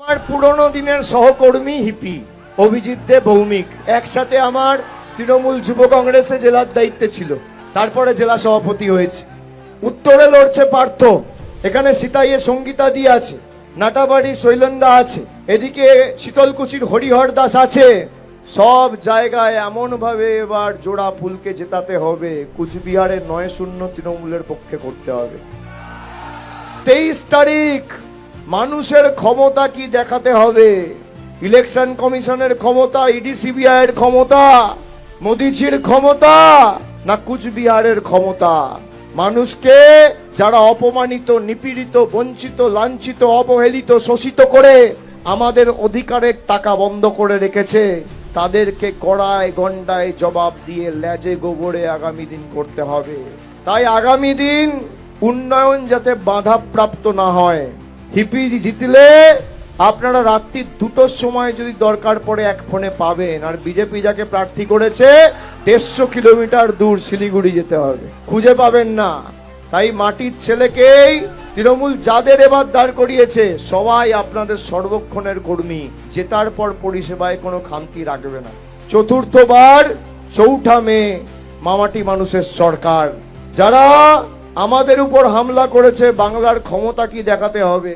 আমার পুরনো দিনের সহকর্মী হিপি অভিজিৎ দে ভৌমিক একসাথে আমার তৃণমূল যুব কংগ্রেসে জেলার দায়িত্বে ছিল, তারপরে জেলা সভাপতি হয়েছে। উত্তরে লড়ছে পার্থ, এখানে সিতাইয়ে সঙ্গীতা দি আছে, নাটাবাড়ির শৈলন্দা আছে, এদিকে শীতলকুচির হরিহর দাস আছে। সব জায়গায় এমন ভাবে এবার জোড়া ফুলকে জেতাতে হবে, কুচবিহারের 9-0 তৃণমূলের পক্ষে করতে হবে। 23 তারিখ মানুষের ক্ষমতা কি দেখাতে হবে। ইলেকশন কমিশনের ক্ষমতা, ইডি সিবিআই এর ক্ষমতা, মোদিজির ক্ষমতা, না কুচবিহারের ক্ষমতা। মানুষকে যারা অপমানিত, নিপীড়িত, বঞ্চিত, লাঞ্ছিত, অবহেলিত, শোষিত করে আমাদের অধিকারের টাকা বন্ধ করে রেখেছে, তাদেরকে কড়ায় গন্ডায় জবাব দিয়ে লেজে গোবরে আগামী দিন করতে হবে। তাই আগামী দিন উন্নয়ন যাতে বাধাপ্রাপ্ত না হয়। হিপি জিতলে আপনারা রাত্রি 2টোর সময় যদি দরকার পড়ে এক ফোনে পাবেন। আর বিজেপি যাকে প্রার্থী করেছে 150 কিলোমিটার দূর শিলিগুড়ি যেতে হবে, খুঁজে পাবেন না। তাই মাটির ছেলেকেই তৃণমূল যাদের এবার দাঁড় করিয়েছে সবাই আপনাদের সর্বক্ষণের কর্মী, জেতার পর পরিষেবায় কোনো খামতি রাখবে না। চতুর্থবার 4 মে মামাটি মানুষের সরকার। যারা আমাদের উপর হামলা করেছে, বাংলার ক্ষমতা কি দেখাতে হবে।